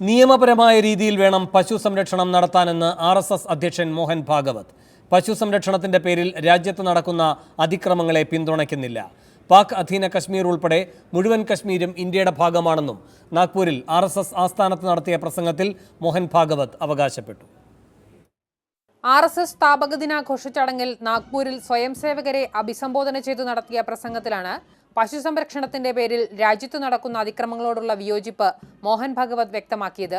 നിയമപരമായ രീതിയിൽ വേണം പശു സംരക്ഷണം നടത്താനെന്ന് RSS അധ്യക്ഷൻ മോഹൻ ഭാഗവത്. പശു സംരക്ഷണത്തിന്റെ പേരിൽ രാജ്യത്ത് നടക്കുന്ന അതിക്രമങ്ങളെ പിന്തുണയ്ക്കുന്നില്ല. പാക് അധീന കശ്മീർ ഉൾപ്പെടെ മുഴുവൻ കശ്മീരും ഇന്ത്യയുടെ ഭാഗമാണെന്നും നാഗ്പൂരിൽ RSS ആസ്ഥാനത്ത് നടത്തിയ പ്രസംഗത്തിൽ മോഹൻ ഭാഗവത് അവകാശപ്പെട്ടു. RSS സ്ഥാപക ദിനാഘോഷ ചടങ്ങിൽ നാഗ്പൂരിൽ സ്വയംസേവകരെ അഭിസംബോധന ചെയ്തു നടത്തിയ പ്രസംഗത്തിലാണ് പശു സംരക്ഷണത്തിന്റെ പേരിൽ രാജ്യത്ത് നടക്കുന്ന അതിക്രമങ്ങളോടുള്ള വിയോജിപ്പ് മോഹൻ ഭാഗവത് വ്യക്തമാക്കിയത്.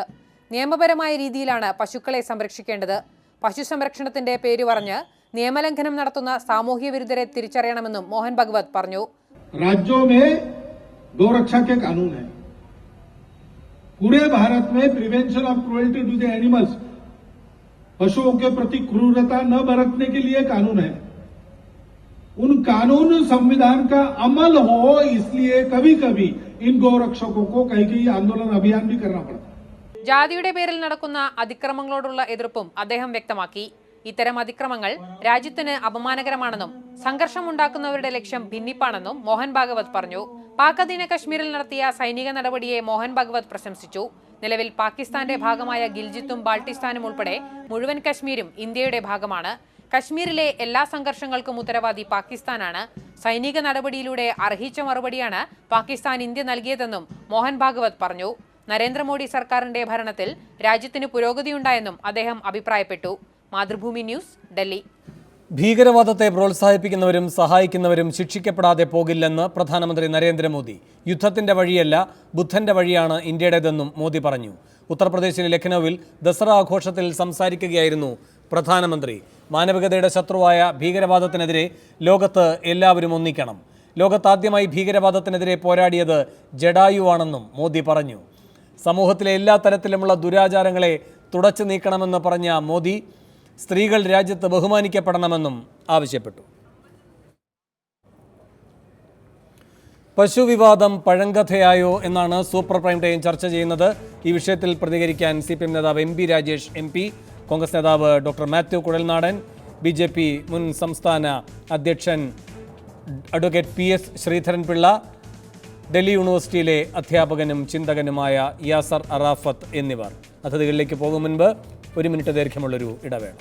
നിയമപരമായ രീതിയിലാണ് പശുക്കളെ സംരക്ഷിക്കേണ്ടത്. പശു സംരക്ഷണത്തിന്റെ പേര് പറഞ്ഞ് നിയമലംഘനം നടത്തുന്ന സാമൂഹ്യ വിരുദ്ധരെ തിരിച്ചറിയണമെന്നും മോഹൻ ഭാഗവത് പറഞ്ഞു. राज्यों में गौरक्षा के कानून है. पूरे भारत में prevention of cruelty to the animals, पशुओं के प्रति क्रूरता न बरतने के लिए कानून है. उन कानून संविधान का अमल हो, इसलिए कभी कभी इन गौरक्षकों को कहीं आंदोलन अभियान भी करना पड़ता है. ജാതിയുടെ പേരിൽ നടക്കുന്ന അതിക്രമങ്ങളോടുള്ള എതിർപ്പും അദ്ദേഹം വ്യക്തമാക്കി. ഇത്തരം അതിക്രമങ്ങൾ രാജ്യത്തിന് അപമാനകരമാണെന്നും സംഘർഷമുണ്ടാക്കുന്നവരുടെ ലക്ഷ്യം ഭിന്നിപ്പാണെന്നും മോഹൻ ഭാഗവത് പറഞ്ഞു. പാക് അധീന കശ്മീരിൽ നടത്തിയ സൈനിക നടപടിയെ മോഹൻ ഭാഗവത് പ്രശംസിച്ചു. നിലവിൽ പാകിസ്ഥാന്റെ ഭാഗമായ ഗിൽജിത്തും ബാൾട്ടിസ്ഥാനും ഉൾപ്പെടെ മുഴുവൻ കശ്മീരും ഇന്ത്യയുടെ ഭാഗമാണ്. കശ്മീരിലെ എല്ലാ സംഘർഷങ്ങൾക്കും ഉത്തരവാദി പാകിസ്ഥാനാണ്. സൈനിക നടപടിയിലൂടെ അർഹിച്ച മറുപടിയാണ് പാകിസ്ഥാൻ ഇന്ത്യ നൽകിയതെന്നും മോഹൻ ഭാഗവത് പറഞ്ഞു. നരേന്ദ്രമോദി സർക്കാരിന്റെ ഭരണത്തിൽ രാജ്യത്തിന് പുരോഗതിയുണ്ടായെന്നും അദ്ദേഹം അഭിപ്രായപ്പെട്ടു. മാതൃഭൂമി ന്യൂസ്, ഡൽഹി. ഭീകരവാദത്തെ പ്രോത്സാഹിപ്പിക്കുന്നവരും സഹായിക്കുന്നവരും ശിക്ഷിക്കപ്പെടാതെ പോകില്ലെന്ന് പ്രധാനമന്ത്രി നരേന്ദ്രമോദി. യുദ്ധത്തിന്റെ വഴിയല്ല, ബുദ്ധന്റെ വഴിയാണ് ഇന്ത്യയുടേതെന്നും മോദി പറഞ്ഞു. ഉത്തർപ്രദേശിലെ ലഖ്നൌവിൽ ദസറ ആഘോഷത്തിൽ സംസാരിക്കുകയായിരുന്നു പ്രധാനമന്ത്രി. മാനവികതയുടെ ശത്രുവായ ഭീകരവാദത്തിനെതിരെ ലോകത്ത് എല്ലാവരും ഒന്നിക്കണം. ലോകത്താദ്യമായി ഭീകരവാദത്തിനെതിരെ പോരാടിയത് ജഡായുവാണെന്നും മോദി പറഞ്ഞു. സമൂഹത്തിലെ എല്ലാ തരത്തിലുമുള്ള ദുരാചാരങ്ങളെ തുടച്ചു നീക്കണമെന്ന് പറഞ്ഞ മോദി സ്ത്രീകൾ രാജ്യത്ത് ബഹുമാനിക്കപ്പെടണമെന്നും ആവശ്യപ്പെട്ടു. പശു വിവാദം പഴങ്കഥയായോ എന്നാണ് സൂപ്പർ പ്രൈം ടൈം ചർച്ച ചെയ്യുന്നത്. ഈ വിഷയത്തിൽ പ്രതികരിക്കാൻ CPM നേതാവ് MP രാജേഷ് MP, കോൺഗ്രസ് നേതാവ് ഡോക്ടർ മാത്യു കുഴൽനാടൻ, BJP മുൻ സംസ്ഥാന അധ്യക്ഷൻ അഡ്വക്കേറ്റ് PS ശ്രീധരൻപിള്ള, ഡൽഹി യൂണിവേഴ്സിറ്റിയിലെ അധ്യാപകനും ചിന്തകനുമായ യാസർ അറാഫത്ത് എന്നിവർ. അതിഥികളിലേക്ക് പോകും മുൻപ് 1 മിനിറ്റ് ദൈർഘ്യമുള്ളൊരു ഇടവേള.